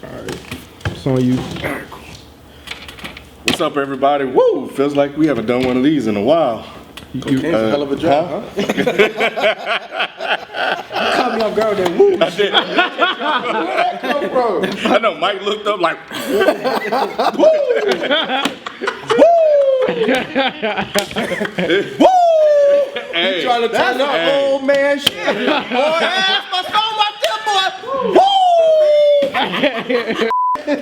Alright. It's on you. What's up, everybody? Woo! Feels like we haven't done one of these in a while. Cocaine's a hell of a job, huh? You caught me off guard with that woo. I did. Where that come from? I know Mike looked up like, woo! Woo! Hey, You trying to turn up old man shit. Boy, ass my phone right there, boy. Woo!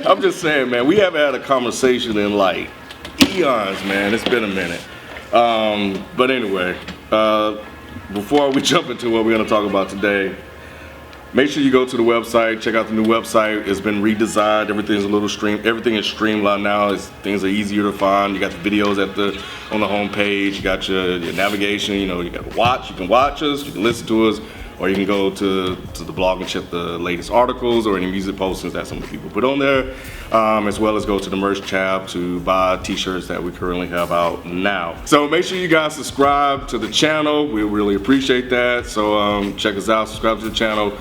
I'm just saying, man, we haven't had a conversation in like eons, man. It's been a minute. But anyway, before we jump into what we're going to talk about today, make sure you go to the website, check out the new website. It's been redesigned. Everything's a little everything is streamlined now. Things are easier to find. You got the videos on the home page. You got your navigation. You know, you got to watch. You can watch us. You can listen to us. Or you can go to the blog and check the latest articles or any music postings that some of the people put on there, as well as go to the merch tab to buy t-shirts that we currently have out now. So make sure you guys subscribe to the channel. We really appreciate that. So check us out, subscribe to the channel.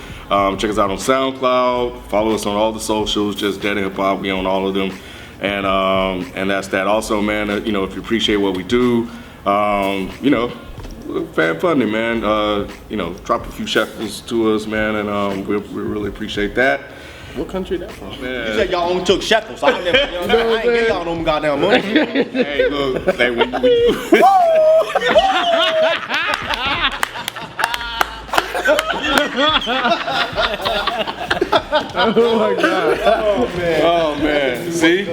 Check us out on SoundCloud. Follow us on all the socials, just Dead Hip Hop. We own all of them. And that's that. Also, man, you know, if you appreciate what we do, you know, fan funding, man. You know, drop a few shekels to us, man, and we really appreciate that. What country that from? Man. You said y'all only took shekels. So I ain't get y'all no goddamn money. Hey, look, hey, Oh my God. Oh man. See,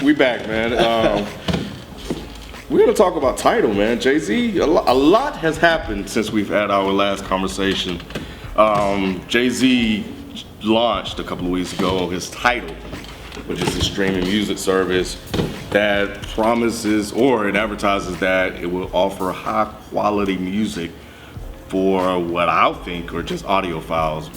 we back, man. We're gonna talk about Tidal, man. Jay-Z, a lot has happened since we've had our last conversation. Jay-Z launched a couple of weeks ago his Tidal, which is a streaming music service that promises, or it advertises that it will offer high quality music for what I think are just audio files,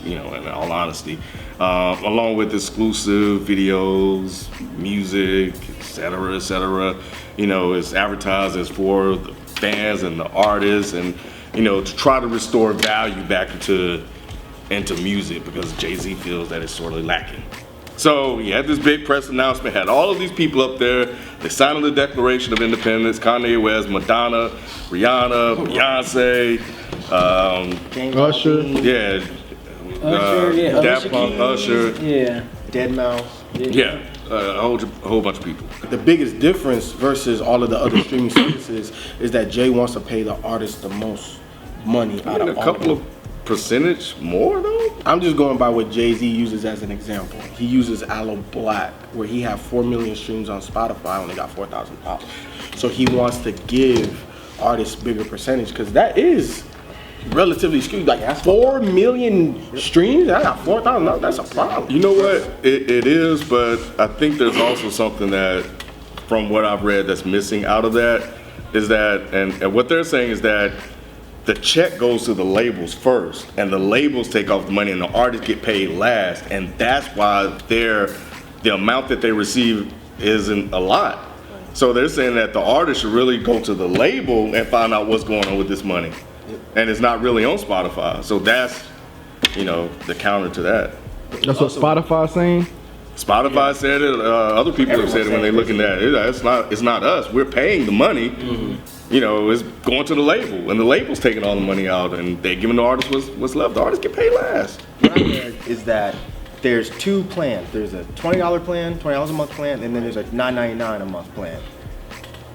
you know, in all honesty, along with exclusive videos, music, etc., etc. You know, it's advertised as for the fans and the artists, and you know, to try to restore value back into music, because Jay-Z feels that it's sorely lacking. So he had this big press announcement, had all of these people up there. They signed the Declaration of Independence: Kanye West, Madonna, Rihanna, Beyonce, Usher. yeah, Daft Punk, Usher, Yeah. Deadmau5. yeah, a whole bunch of people. The biggest difference versus all of the other streaming services is that Jay wants to pay the artist the most money out of A all couple of them. of percentage more though. I'm just going by what Jay-Z uses as an example. He uses Aloe Black, where he had 4 million streams on Spotify, only got 4,000 followers. So he wants to give artists bigger percentage, because that is relatively skewed. Like 4 million streams, I got 4,000. That's a problem. You know what? It is, but I think there's also something that, from what I've read, that's missing out of that, is that, and what they're saying is that the check goes to the labels first, and the labels take off the money, and the artists get paid last, and that's why the amount that they receive isn't a lot. So they're saying that the artist should really go to the label and find out what's going on with this money, and it's not really on Spotify. So that's, you know, the counter to that. That's what Spotify's saying? Spotify said it. Other people have said it when they're looking at it. It's not us. We're paying the money. Mm-hmm. You know, it's going to the label, and the label's taking all the money out, and they're giving the artist what's left. The artists get paid last. What I read is that there's 2 plans. There's a $20 plan, $20 a month plan, and then there's a $9.99 a month plan.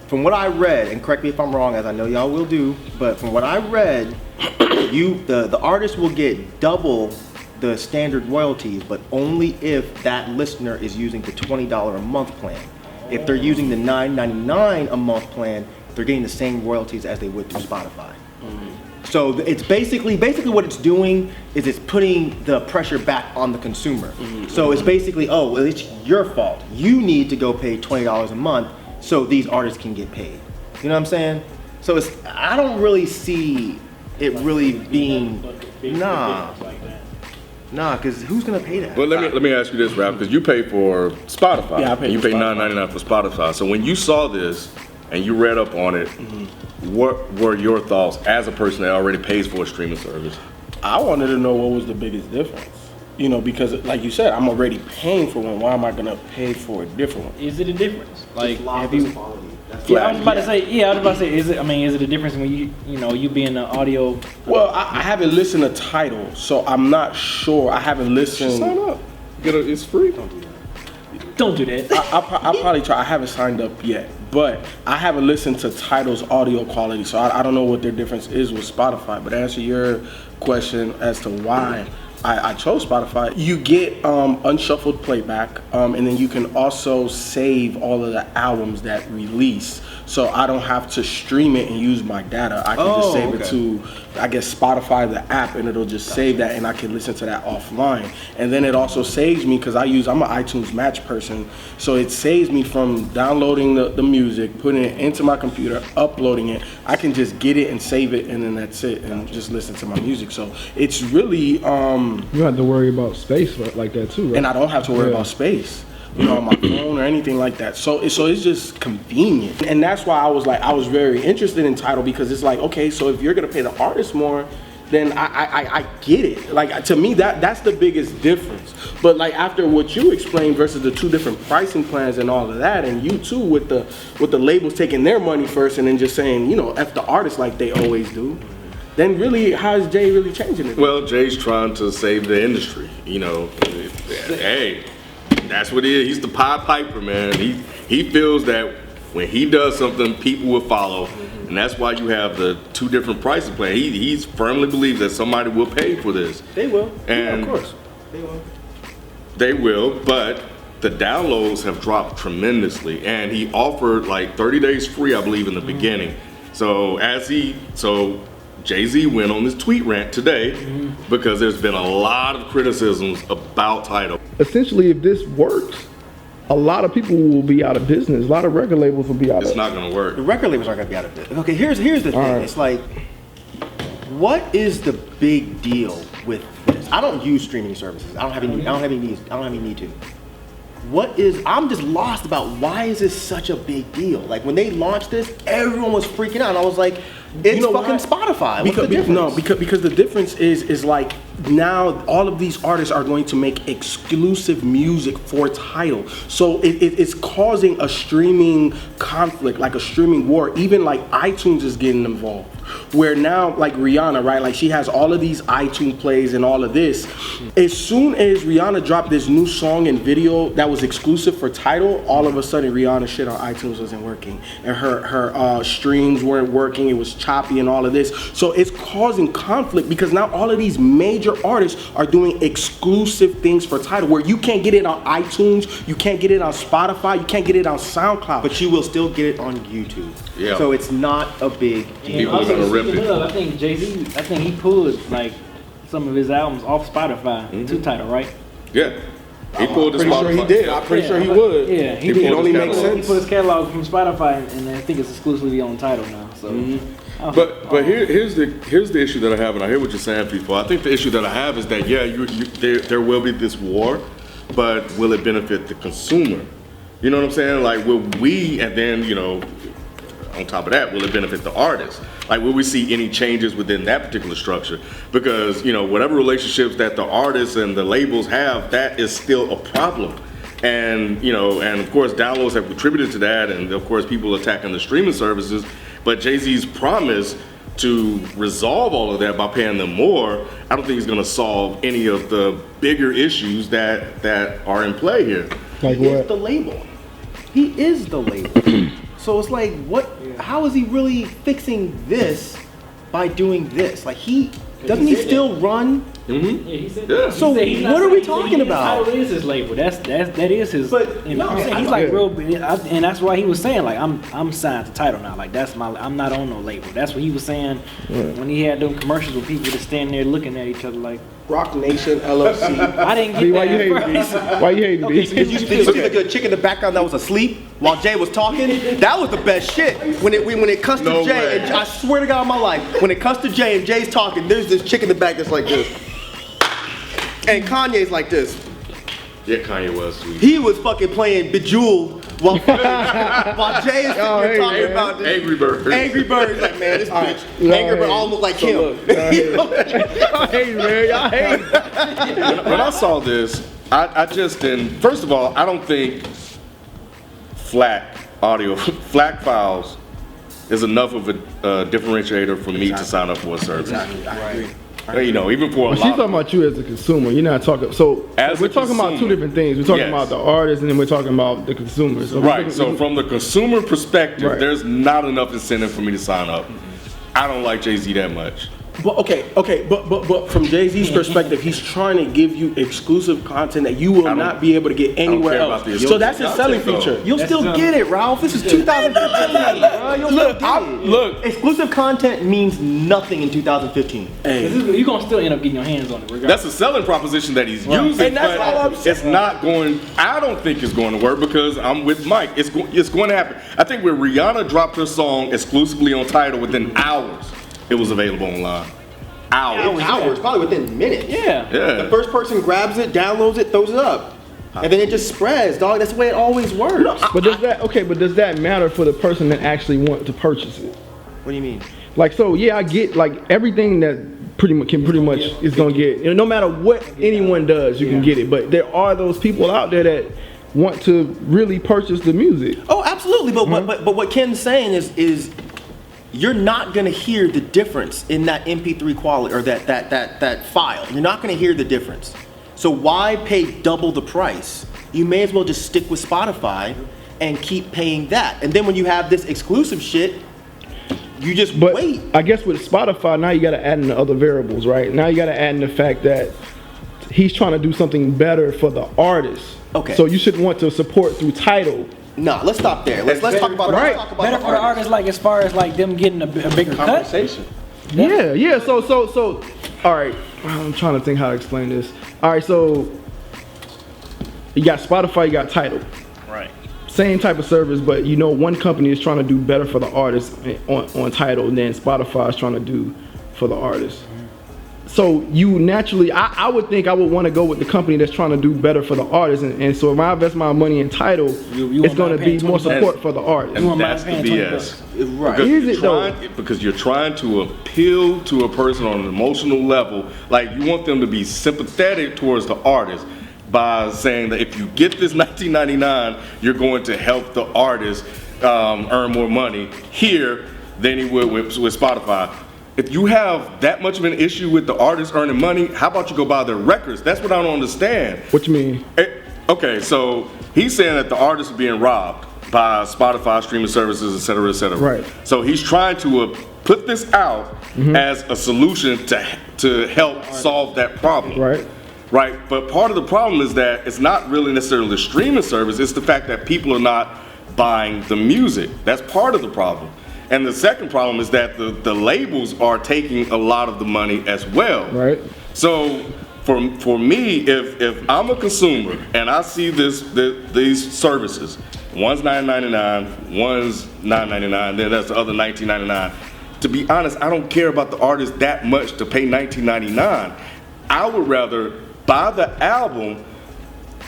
From what I read, and correct me if I'm wrong, as I know y'all will do, but from what I read, the artist will get double the standard royalties, but only if that listener is using the $20 a month plan. If they're using the $9.99 a month plan, they're getting the same royalties as they would through Spotify. So it's basically what it's doing is it's putting the pressure back on the consumer. So it's basically, oh, well, it's your fault. You need to go pay $20 a month so these artists can get paid. You know what I'm saying? So I don't really see it really being, nah, because who's gonna pay that? Well, let me ask you this, Rap, because you pay for Spotify. Yeah, I pay You for pay Spotify. $9.99 for Spotify. So when you saw this and you read up on it, what were your thoughts as a person that already pays for a streaming service? I wanted to know what was the biggest difference. You know, because like you said, I'm already paying for one. Why am I gonna pay for a different one? Is it a difference? Like, have Lobby's you? quality. That's Yeah, I was about to say. Yeah, I was about to say. Is it? I mean, is it a difference when you being an audio? Well, I haven't listened to Tidal, so I'm not sure. I haven't listened. Sign up. It's free. Don't do that. I'll probably try. I haven't signed up yet, but I haven't listened to Tidal's audio quality, so I don't know what their difference is with Spotify. But to answer your question as to why I chose Spotify, you get unshuffled playback, and then you can also save all of the albums that release. So I don't have to stream it and use my data. I can just save it to, I guess, Spotify, the app, and it'll just save that, and I can listen to that offline. And then it also saves me, because I'm an iTunes Match person, so it saves me from downloading the music, putting it into my computer, uploading it. I can just get it and save it, and then that's it, and just listen to my music. So it's really... You don't have to worry about space like that too, right? And I don't have to worry about space, you know, on my phone or anything like that. So it's just convenient. And that's why I was very interested in Tidal, because it's like, okay, so if you're gonna pay the artist more, then I get it. Like, to me, that's the biggest difference. But like, after what you explained versus the two different pricing plans and all of that, and you too with the labels taking their money first and then just saying, you know, F the artist like they always do, then really, how is Jay really changing it? Well, Jay's trying to save the industry. You know, hey, that's what he is. He's the Pied Piper, man. He feels that when he does something, people will follow, and that's why you have the two different pricing plans. He firmly believes that somebody will pay for this. They will. And Of course. They will. They will, but the downloads have dropped tremendously, and he offered like 30 days free, I believe, in the beginning. So Jay-Z went on this tweet rant today because there's been a lot of criticisms about Tidal. Essentially, if this works, a lot of people will be out of business. A lot of record labels will be out It's of not gonna work. The record labels aren't gonna be out of business. Okay, here's the thing. right. It's like, what is the big deal with this? I don't use streaming services. I don't have any need to. I'm just lost about why is this such a big deal? Like, when they launched this, everyone was freaking out, and I was like, it's fucking Spotify. What's the difference? Because the difference is like, now all of these artists are going to make exclusive music for Tidal. So it's causing a streaming conflict, like a streaming war. Even like iTunes is getting involved. Where now, like Rihanna, right? Like, she has all of these iTunes plays and all of this. As soon as Rihanna dropped this new song and video that was exclusive for Tidal, all of a sudden Rihanna's shit on iTunes wasn't working, and her streams weren't working. It was choppy and all of this. So it's causing conflict, because now all of these major artists are doing exclusive things for Tidal, where you can't get it on iTunes, you can't get it on Spotify, you can't get it on SoundCloud. But you will still get it on YouTube. Yeah. So it's not a big deal. People are gonna rip it. I think Jay-Z, he pulled like some of his albums off Spotify to Tidal, right? Yeah. He pulled the Pretty sure he Spotify. did. I'm pretty sure he would. Yeah, he did. It only his makes catalog. He sense. put his catalog from Spotify, and I think it's exclusively on Tidal now. So, But here's the issue that I have, and I hear what you're saying, people. I think the issue that I have is that there will be this war, but will it benefit the consumer? You know what I'm saying? Like, will we, and then, you know, on top of that, will it benefit the artist? Like, will we see any changes within that particular structure? Because, you know, whatever relationships that the artists and the labels have, that is still a problem. And, you know, and of course, downloads have contributed to that, and of course, people attacking the streaming services. But Jay-Z's promise to resolve all of that by paying them more, I don't think he's going to solve any of the bigger issues that are in play here. Like He is what? the label. He is the label. So it's like, how is he really fixing this by doing this? Like, doesn't he still run? yeah, he said. Yeah. So what are we talking about? Tidal is his label. That is his. But, you know, no, what I'm saying? He's like real, and that's why he was saying like, I'm signed to Tidal now. Like, I'm not on no label. That's what he was saying when he had them commercials with people just standing there looking at each other like. Rock Nation LLC. I didn't get Why you that hating at me? first. Why you hating me? Did you see the good chick in the background that was asleep while Jay was talking? That was the best shit. When it comes to No Jay, way. and I swear to God on my life, when it comes to Jay and Jay's talking, there's this chick in the back that's like this. And Kanye's like this. Yeah, Kanye was sweet. He was fucking playing Bejeweled While Jay is sitting here hey, talking man. about this. Angry Bird. Angry Bird, like, man, this bitch. Y'all Angry Bird hate. almost like So him. look, y'all hate, man. Y'all hate. When I saw this, I just didn't. First of all, I don't think FLAC files is enough of a differentiator for me to sign up for a service. Exactly. I agree. You know, even for a Well, she's lot. talking about you as a consumer. You're not talking. So As we're a talking about two consumer. different things. We're talking Yes. about the artist, and then we're talking about the consumer. So Right. So from the consumer perspective, Right. there's not enough incentive for me to sign up. I don't like Jay-Z that much. But okay, but from Jay-Z's perspective, he's trying to give you exclusive content that you will I don't- not be able to get anywhere care else. about the So that's his selling content, though. feature. You'll still get it, Ralph. This is 2015, bro. You'll Look, still get it. look. Exclusive content means nothing in 2015. Hey, You're gonna still end up getting your hands on it, regardless. That's a selling proposition that he's using, And that's but all I'm saying. it's not going. I don't think it's going to work because I'm with Mike. It's going to happen. I think when Rihanna dropped her song exclusively on Tidal, within hours, it was available online. Hours, probably within minutes. Yeah. Yeah. The first person grabs it, downloads it, throws it up. And then it just spreads, dog. That's the way it always works. But does that matter for the person that actually want to purchase it? What do you mean? Like, so yeah, I get like everything that pretty much is gonna get. You know, no matter what anyone does, you can get it. But there are those people out there that want to really purchase the music. Oh, absolutely. But what Ken's saying is you're not gonna hear the difference in that MP3 quality or that file. You're not gonna hear the difference. So why pay double the price? You may as well just stick with Spotify and keep paying that. And then when you have this exclusive shit, you just But wait. I guess with Spotify now you got to add in the other variables, right? Now you got to add in the fact that he's trying to do something better for the artist. Okay. So you should want to support through Tidal. Nah, let's stop there. Let's talk about Right. let's talk about Better for the artist, like as far as like them getting a bigger cut. conversation. Yeah. So all right. I'm trying to think how to explain this. All right, so you got Spotify, you got Tidal. Right. Same type of service, but you know one company is trying to do better for the artist on Tidal than Spotify is trying to do for the artist. So you naturally, I would think I would want to go with the company that's trying to do better for the artist, and so if I invest my money in Tidal, You it's want going to mine be paying more 20 support for the artist. And want mine that's the paying 20 BS. bucks. Right. Because Is you're it though? because you're trying to appeal to a person on an emotional level. Like you want them to be sympathetic towards the artist by saying that if you get this $19.99, you're going to help the artist earn more money here than he would with Spotify. If you have that much of an issue with the artist earning money, how about you go buy their records? That's what I don't understand. What you mean? Okay, so he's saying that the artist is being robbed by Spotify, streaming services, et cetera, et cetera. Right. So he's trying to put this out as a solution to help solve that problem. Right. Right. But part of the problem is that it's not really necessarily the streaming service. It's the fact that people are not buying the music. That's part of the problem. And the second problem is that the labels are taking a lot of the money as well. Right. So for me, if I'm a consumer and I see these services, one's $9.99, one's $9.99, then that's the other $19.99. To be honest, I don't care about the artist that much to pay $19.99. I would rather buy the album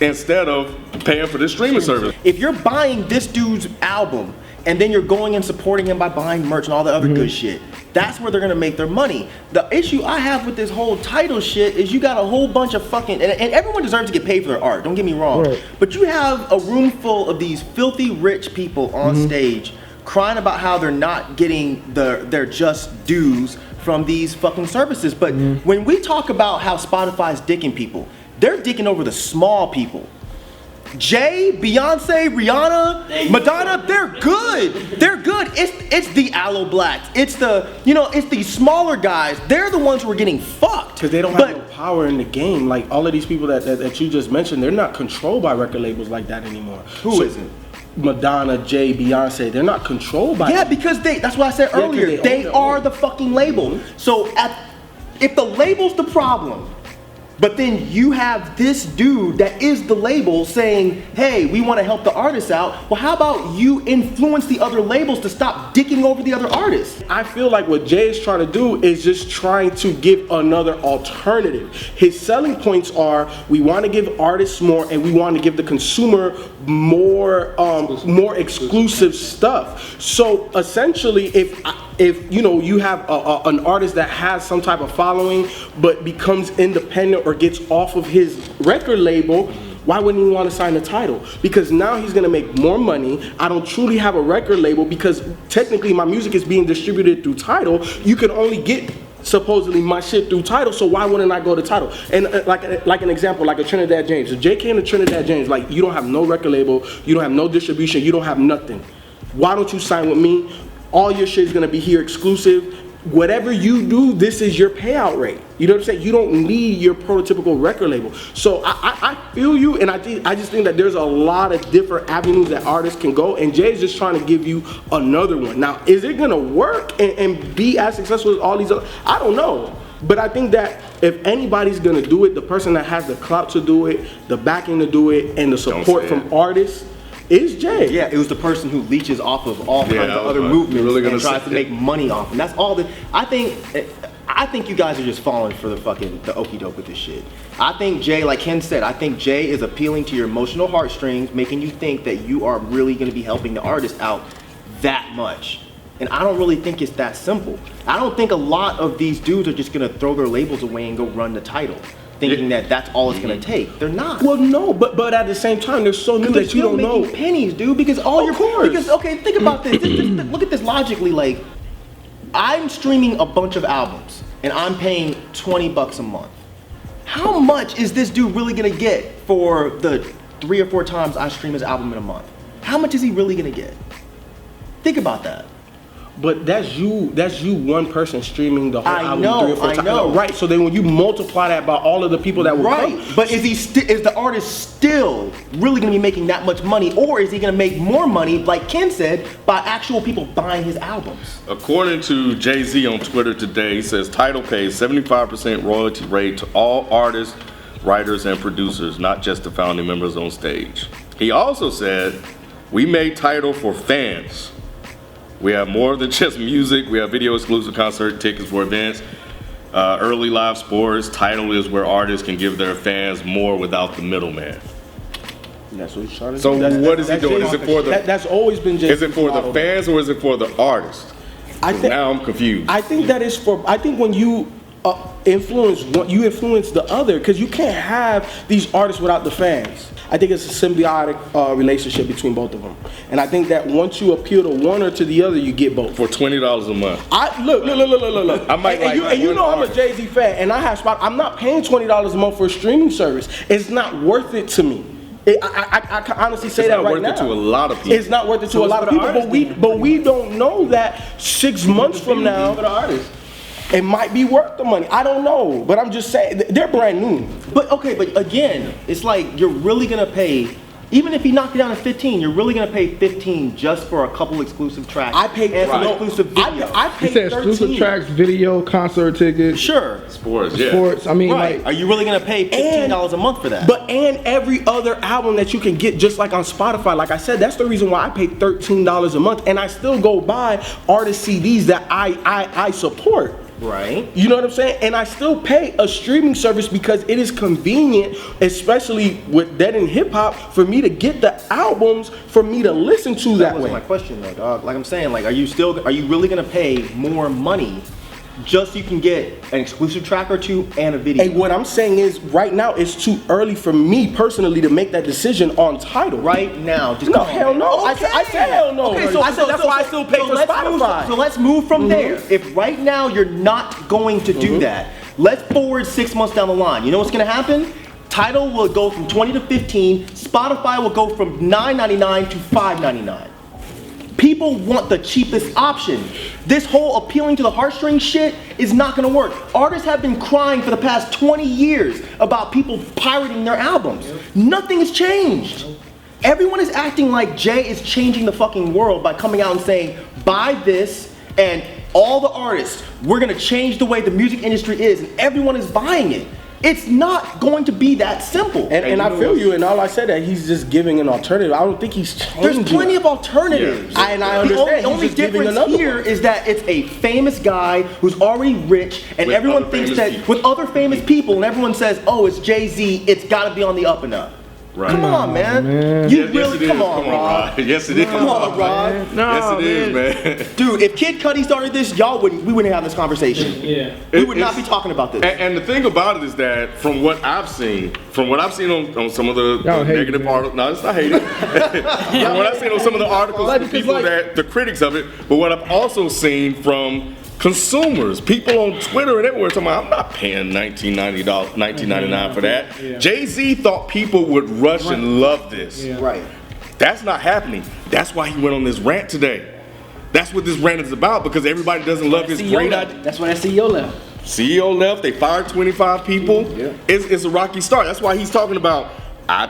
instead of paying for this streaming service. If you're buying this dude's album and then you're going and supporting him by buying merch and all the other good shit, that's where they're gonna make their money. The issue I have with this whole Tidal shit is you got a whole bunch of fucking, and everyone deserves to get paid for their art, don't get me wrong. Right. But you have a room full of these filthy rich people on stage crying about how they're not getting their just dues from these fucking services. But when we talk about how Spotify's dicking people, they're dicking over the small people. Jay, Beyonce, Rihanna, Madonna, they're good. They're good. It's the Aloe Blacks. It's it's the smaller guys. They're the ones who are getting fucked. Because they don't have no power in the game. Like all of these people that you just mentioned, they're not controlled by record labels like that anymore. Who isn't? Madonna, Jay, Beyonce, they're not controlled by Yeah, them. because that's what I said 'cause earlier. they own They their are own. the fucking label. So if the label's the problem, But then you have this dude that is the label saying, hey, we want to help the artists out. Well, how about you influence the other labels to stop dicking over the other artists? I feel like what Jay is trying to do is just trying to give another alternative. His selling points are, we want to give artists more and we want to give the consumer more exclusive stuff. So essentially, if you know you have an artist that has some type of following but becomes independent or gets off of his record label, why wouldn't he want to sign a Tidal? Because now he's gonna make more money. I don't truly have a record label because technically my music is being distributed through Tidal. You can only get supposedly my shit through Tidal, so why wouldn't I go to Tidal? And like an example, like a Trinidad James. If Jay came to Trinidad James, like, you don't have no record label, you don't have no distribution, you don't have nothing. Why don't you sign with me? All your shit is gonna be here exclusive. Whatever you do, this is your payout rate. You know what I'm saying? You don't need your prototypical record label. So I feel you, and I just think that there's a lot of different avenues that artists can go, and Jay's just trying to give you another one. Now, is it gonna work and be as successful as all these other? I don't know. But I think that if anybody's gonna do it, the person that has the clout to do it, the backing to do it, and the support from artists, is Jay. Yeah, it was the person who leeches off of all kinds of other movements and tries to make money off. And that's all that I think you guys are just falling for the okie doke with this shit. I think Jay, like Ken said, I think Jay is appealing to your emotional heartstrings, making you think that you are really gonna be helping the artist out that much. And I don't really think it's that simple. I don't think a lot of these dudes are just gonna throw their labels away and go run the Tidal, thinking that that's all it's gonna take. They're not. Well, no, but at the same time, they're so new that you don't know. Making pennies, dude. Because okay, think about this. Look at this logically. Like, I'm streaming a bunch of albums, and I'm paying $20 a month. How much is this dude really gonna get for the 3 or 4 times I stream his album in a month? How much is he really gonna get? Think about that. But that's you one person streaming the whole album 3 or 4 times. I know. Right, so then when you multiply that by all of the people that will come. But is the artist still really gonna be making that much money, or is he gonna make more money, like Ken said, by actual people buying his albums? According to Jay-Z on Twitter today, he says Tidal pays 75% royalty rate to all artists, writers, and producers, not just the founding members on stage. He also said, we made Tidal for fans. We have more than just music. We have video exclusive concert tickets for events, early live sports. Tidal is where artists can give their fans more without the middleman. That's what he's trying to do. So what is he doing? Is it for the? That's always been Jay-Z's Is it for the fans or is it for the artists? Now I'm confused. I think that is for. I think when you influence one, you influence the other, because you can't have these artists without the fans. I think it's a symbiotic relationship between both of them, and I think that once you appeal to one or to the other, you get both. For $20 a month. Look. I might and you know I'm a Jay-Z fan, and I have spot. I'm not paying $20 a month for a streaming service. It's not worth it to me. I can honestly say that right now. It's not worth it to a lot of people. It's not worth it to a lot of people, but we don't know that 6 months from now. For the artist. It might be worth the money. I don't know, but I'm just saying they're brand new. But again, it's like you're really gonna pay. Even if he knocked it down to 15, you're really gonna pay 15 just for a couple exclusive tracks. I paid exclusive video. I paid He said 13. exclusive tracks, video, concert tickets. Sure. Sports, yeah. Sports. I mean, Right. like, Are you really gonna pay $15 a month for that? And every other album that you can get, just like on Spotify. Like I said, that's the reason why I pay $13 a month, and I still go buy artist CDs that I support. Right. You know what I'm saying? And I still pay a streaming service because it is convenient, especially with Dead in Hip Hop, for me to get the albums for me to listen to that way. That wasn't my question though, dog. Like I'm saying, like, are you really gonna pay more money just so you can get an exclusive track or two and a video? And what I'm saying is, right now, it's too early for me personally to make that decision on Tidal. Right now, just No, hell no. I said hell no. Okay, I said that's why I still pay for Spotify. So let's move from there. If right now you're not going to do that, let's forward 6 months down the line. You know what's gonna happen? Tidal will go from 20 to 15. Spotify will go from $9.99 to $5.99. People want the cheapest option. This whole appealing to the heartstrings shit is not gonna work. Artists have been crying for the past 20 years about people pirating their albums. Nothing has changed. Everyone is acting like Jay is changing the fucking world by coming out and saying, buy this, and all the artists, we're gonna change the way the music industry is, and everyone is buying it. It's not going to be that simple. And I feel you, and all I said that he's just giving an alternative. I don't think he's changing. There's plenty of alternatives. Yeah. And I understand. The only He's just giving difference another here one. is that it's a famous guy who's already rich, and With everyone other thinks famous that people. with other famous people, and everyone says, "Oh, it's Jay-Z. It's got to be on the up and up." Right. Come on, man. You really come on, Rod. Yes, it is. Come on, Rod. Yes, it is, man. Dude, if Kid Cudi started this, we wouldn't have this conversation. Yeah. We would not be talking about this. And the thing about it is that from what I've seen on some of the Y'all hate negative it, man. articles, no, it's not hating. From what I've seen on some of the articles, Like, the because, people like- that the critics of it, but what I've also seen from consumers, people on Twitter and everywhere talking about, I'm not paying $19.99 for that. Yeah. Jay-Z thought people would rush and love this. Yeah. Right. That's not happening. That's why he went on this rant today. That's what this rant is about, because everybody doesn't love his great idea. That's why that CEO left. CEO left, they fired 25 people. Yeah. It's a rocky start. That's why he's talking about,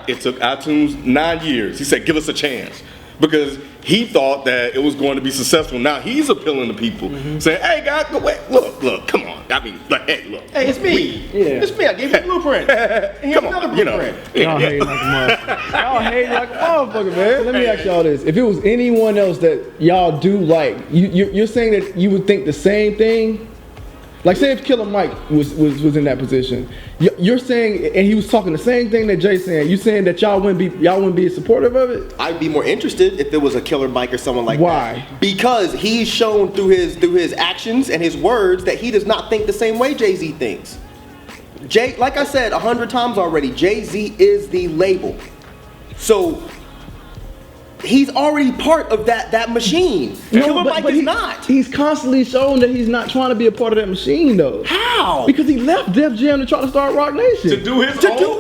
it took iTunes 9 years. He said, give us a chance. Because he thought that it was going to be successful. Now he's appealing to people, saying, hey guys, go wait, look, come on. I mean, like, hey, look. Hey, it's me. Yeah. It's me. I gave you the blueprint. And here's Come another on, you know. blueprint. Y'all hate like a motherfucker. Y'all hate like a motherfucker, man. Let me ask y'all this: if it was anyone else that y'all do like, you're saying that you would think the same thing. Like, say if Killer Mike was in that position, you're saying, and he was talking the same thing that Jay's saying. You saying that y'all wouldn't be supportive of it? I'd be more interested if there was a Killer Mike or someone like Why? that. Because he's shown through his actions and his words that he does not think the same way Jay-Z thinks. Like I said 100 times already, Jay-Z is the label. So he's already part of that machine. Killer Mike is not. He's constantly showing that he's not trying to be a part of that machine, though. How? Because he left Def Jam to try to start Rock Nation. To do his To own do thing.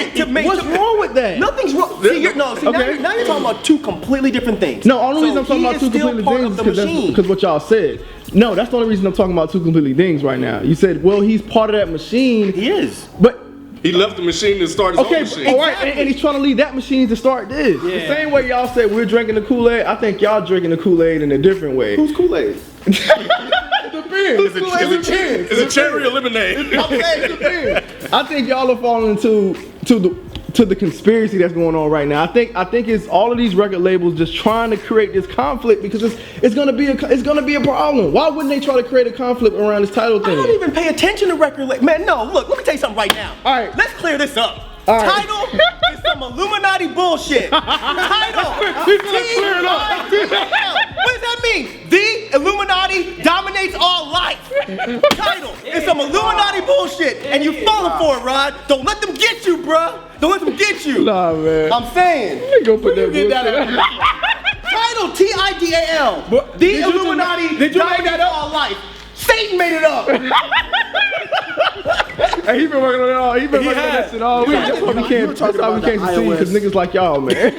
what? To make What's wrong with that? Nothing's wrong. See, now Okay. you're talking about two completely different things. No, only reason I'm talking he about is two still completely part things of the is machine. because what y'all said. No, that's the only reason I'm talking about two completely things right now. You said, well, he's part of that machine. He is. But He left the machine to start his own okay, machine. all right, and he's trying to leave that machine to start this. The Yeah. same way y'all said we're drinking the Kool-Aid, I think y'all drinking the Kool-Aid in a different way. Who's Kool-Aid? It depends. It's a cherry or lemonade. I think y'all are falling into the conspiracy that's going on right now. I think it's all of these record labels just trying to create this conflict because it's gonna be a problem. Why wouldn't they try to create a conflict around this title I thing? don't even pay attention to record labels. Man, no, look, let me tell you something right now. All right. Let's clear this up. All right. Tidal is some Illuminati bullshit. Tidal. T-I-D-A-L. What does that mean? The Illuminati dominates all life. Tidal is some Illuminati bullshit. And you're falling for it, Rod. Don't let them get you, bruh. Don't let them get you. Nah, man. I'm saying. They gonna put that Get that bullshit. out. Tidal, T-I-D-A-L. But The did you Illuminati did you make dominates that up? all life. Satan made it up. Hey, he been working on it all. He been working on that shit all week. That's why we can't. That's why we can't succeed because niggas like y'all, man.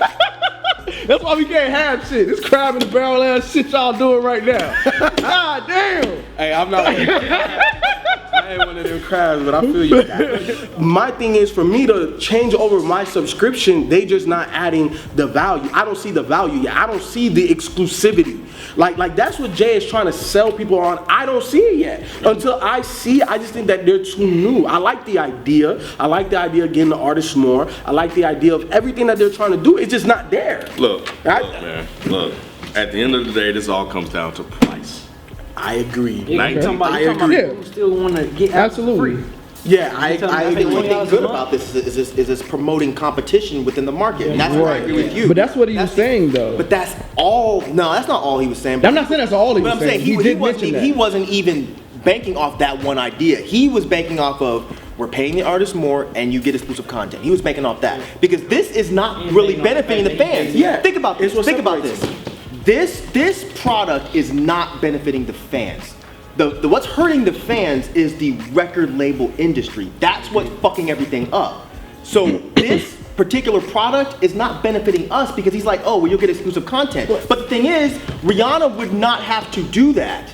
That's why we can't have shit. This crab in the barrel ass shit y'all doing right now. God damn. Hey, I'm not. I ain't one of them crabs, but I feel you. My thing is, for me to change over my subscription, they just not adding the value. I don't see the value yet. I don't see the exclusivity. Like that's what Jay is trying to sell people on. I don't see it yet. Until I see it, I just think that they're too new. I like the idea. I like the idea of getting the artists more. I like the idea of everything that they're trying to do. It's just not there. Look, man, look. At the end of the day, this all comes down to price. I agree. You talking about Yeah. people who still want to get Absolutely. free. Yeah, I The one agree. thing good about this is this promoting competition within the market. And that's where I agree with you. But that's what he was saying, though. But that's all. No, that's not all he was saying. I'm not saying that's all he But was I'm saying. saying He did wasn't mention even, that. he wasn't even banking off that one idea. He was banking off of we're paying the artists more and you get exclusive content. He was banking off that because this is not really benefiting the fans. Yeah. Think about this. It's what Think about separates this. This product is not benefiting the fans. The what's hurting the fans is the record label industry. That's what's fucking everything up. So this particular product is not benefiting us because he's like, oh, well, you'll get exclusive content. But the thing is, Rihanna would not have to do that.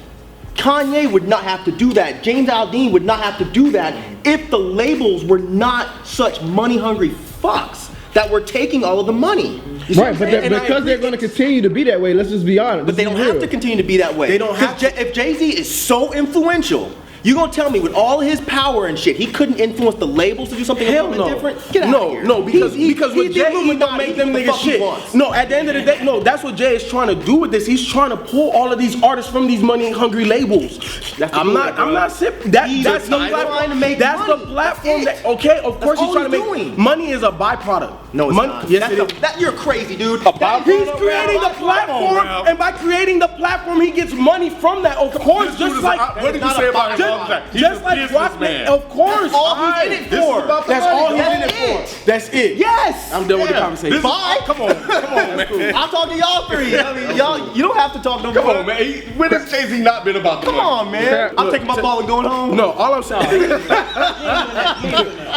Kanye would not have to do that. James Aldean would not have to do that if the labels were not such money-hungry fucks that were taking all of the money. You see Right, what I'm but saying? And I because agree. they're going to continue to be that way, let's just be honest. But they don't have to continue to be that way. They don't have 'Cause if Jay-Z is so influential, You gonna tell me with all his power and shit, he couldn't influence the labels to do something a Hell little no. bit different? Get out of here. No, because with he's Jay, the he don't make them Illuminati. niggas shit. No, at the end of the day, no, that's what Jay is trying to do with this. He's trying to pull all of these artists from these money-hungry labels. I'm not sipping. That's the platform. That's the platform. Okay, of course he's trying to make money is a byproduct. No, it's not. Yes, it is. You're crazy, dude. He's creating the platform, and by creating the platform, he gets money from that. Of course, just like what did you say about him? just like Rockman. Of course, That's all he's in it for. That's all he's in it for. That's it. Yes. I'm done with the conversation. Bye. Come on, man. I'll talk to y'all three. I mean, y'all, you don't have to talk no more. Come on, man. When has Jay-Z not been about the Come money? on, man. I'm taking my ball and going home. No, all I'm saying,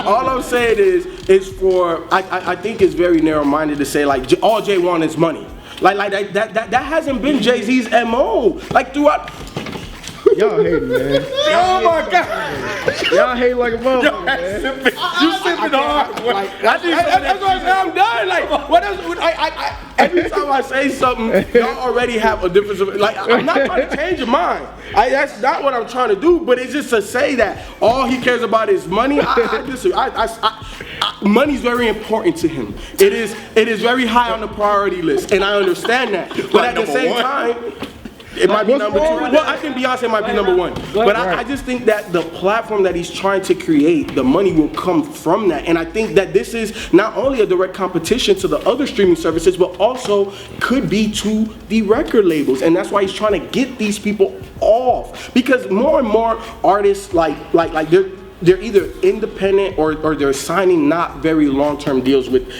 all I'm saying is for I think it's very narrow-minded to say like all Jay wants is money. Like that hasn't been Jay-Z's MO. Like throughout. Y'all hating, man. Oh my God. Y'all hate like a motherfucker, man. You sipping hard. That's why I say I'm done. Like what else? Every time I say something, y'all already have a difference of like. I'm not trying to change your mind. That's not what I'm trying to do. But it's just to say that all he cares about is money. I disagree. Money's very important to him. It is very high on the priority list, and I understand that. But at the same time. It might be number 2. Well, I think Beyonce might be number 1. But I just think that the platform that he's trying to create, the money will come from that. And I think that this is not only a direct competition to the other streaming services, but also could be to the record labels. And that's why he's trying to get these people off. Because more and more artists, like they're either independent or they're signing not very long-term deals with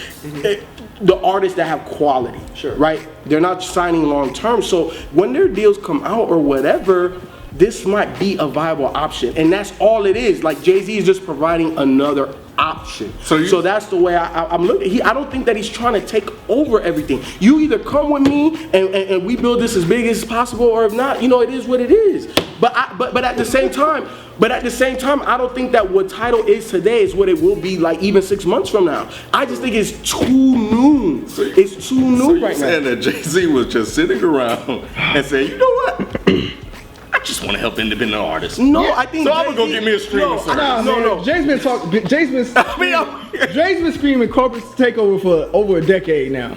the artists that have quality, right? They're not signing long-term. So when their deals come out or whatever, this might be a viable option. And that's all it is. Like Jay-Z is just providing another option. So that's the way I'm looking. I don't think that he's trying to take over everything. You either come with me and we build this as big as possible, or if not, it is what it is. But at the same time, I don't think that what Tidal is today is what it will be like even 6 months from now. I just think it's too new. It's too new right now. Saying that Jay-Z was just sitting around and saying, you know what? I just want to help independent artists. No, I think so. I'm gonna go get me a streaming service. No. Jay's been talking. Jay's been screaming corporate takeover for over a decade now.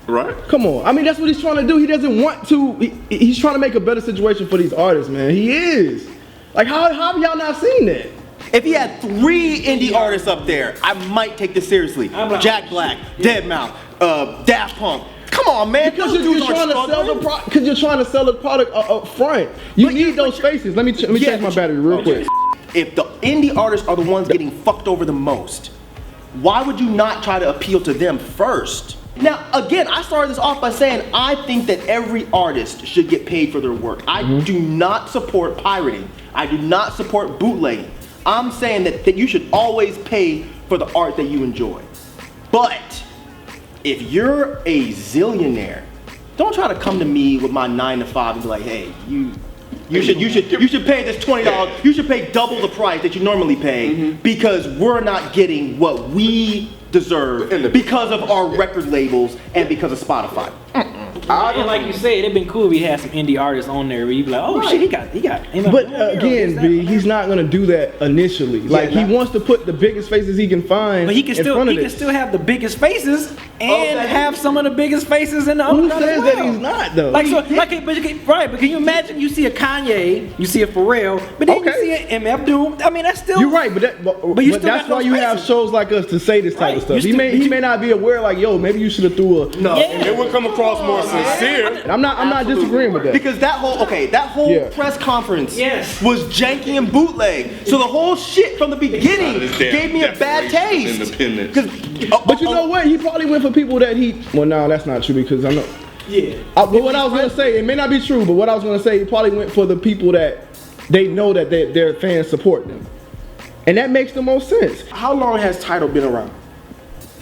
Right? Come on. I mean, that's what he's trying to do. He doesn't want to. He's trying to make a better situation for these artists, man. He is. Like, how have y'all not seen that? If he had 3 indie artists up there, I might take this seriously. Jack Black, Deadmau5, Daft Punk. Come on, man. Because you're trying to sell the product up front. You need those faces. Let me change my battery real quick. If the indie artists are the ones getting fucked over the most, why would you not try to appeal to them first? Now, again, I started this off by saying I think that every artist should get paid for their work. I do not support pirating. I do not support bootlegging. I'm saying that you should always pay for the art that you enjoy. But if you're a zillionaire, don't try to come to me with my 9 to 5 and be like, hey, you should pay this $20. You should pay double the price that you normally pay because we're not getting what we deserve because of our record labels and because of Spotify. And like you said, it'd been cool if he had some indie artists on there where you'd be like, oh shit, he got. But again, B, he's not gonna do that initially. Like he wants to put the biggest faces he can find. But he can still have the biggest faces and have some of the biggest faces in the other. Who says that he's not though? But can you imagine? You see a Kanye, you see a Pharrell, but then you see an MF Doom. I mean, that's still. You're right, but that's why you have shows like us to say this type of stuff. He may not be aware, like, yo, maybe you should have threw a. No, it would come across more sincere. I'm not disagreeing with that. Because that whole press conference was janky and bootleg. So the whole shit from the beginning gave me a bad taste. But you know what? He probably went for people that well, no, that's not true because I know. Yeah. But what I was gonna say, it may not be true, but what I was gonna say, he probably went for the people that they know that their fans support them, and that makes the most sense. How long has Tidal been around?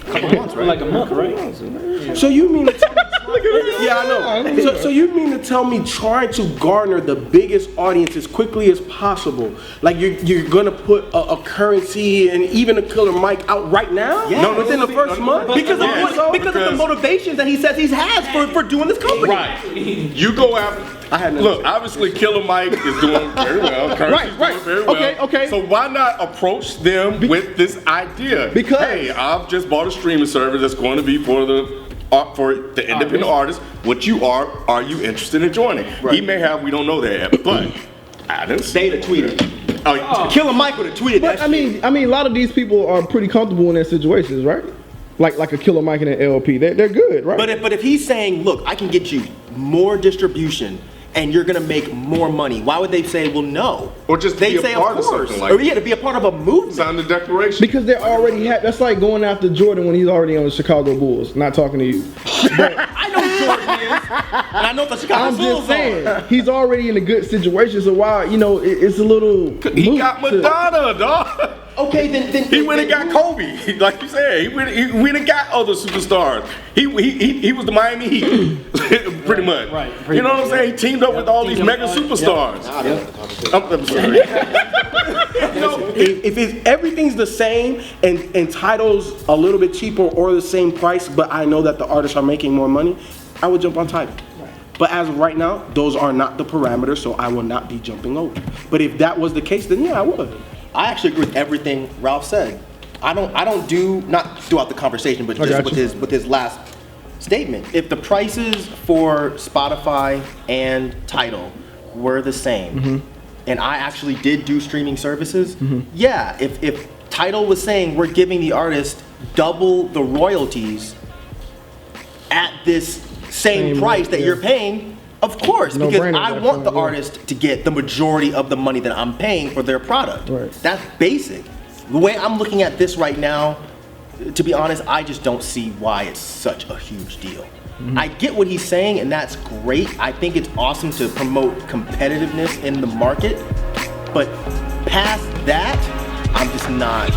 A couple months, right? Like a month, right? So you mean to tell me Yeah, I know. So you mean to tell me trying to garner the biggest audience as quickly as possible, like you're gonna put a currency and even a Killer Mike out right now? Yeah. No, within the first month? Because of Because- the motivations that he says he has for doing this company. Right. You go after. I had no Look, idea. obviously Killer Mike is doing very well. Currency's Right. doing very well. Okay. So why not approach them with this idea? Because- hey, I've just bought a streaming service that's going to be for the independent artists. What you are you interested in joining? He may have, we don't know that yet, but I didn't say. They'd have tweeted. Oh, Killer Mike would have tweeted But that I mean, a lot of these people are pretty comfortable in their situations, right? Like a Killer Mike and an LP. They're good, right? But if he's saying, look, I can get you more distribution and you're gonna make more money, why would they say, well, no? Or just they be a say, part of of course. something like Or yeah, to be a part of a movement. sign the declaration. Because they're already that's like going after Jordan when he's already on the Chicago Bulls. Not talking to you. I know who Jordan is, and I know the Chicago I'm Bulls just saying he's already in a good situation. So why, it's a little. He moot got to- Madonna, dog. Okay, then He went and got Kobe, like you said. He went and got other superstars. He was the Miami Heat, pretty much. Right, You know what I'm saying? He teamed up with all these Teamed up mega with- superstars. I'm sorry. If everything's the same and Tidal's a little bit cheaper or the same price, but I know that the artists are making more money, I would jump on Tidal. But as of right now, those are not the parameters, so I will not be jumping over. But if that was the case, then yeah, I would. I actually agree with everything Ralph said. I don't do, not throughout the conversation, but just got with his last statement. If the prices for Spotify and Tidal were the same, and I actually did do streaming services, yeah, if Tidal was saying we're giving the artist double the royalties at this same price that yeah. you're paying, of course, No because brainer I at that want the point, yeah. artist to get the majority of the money that I'm paying for their product. Right. That's basic. The way I'm looking at this right now, to be honest, I just don't see why it's such a huge deal. I get what he's saying, and that's great. I think it's awesome to promote competitiveness in the market, but past that, I'm just not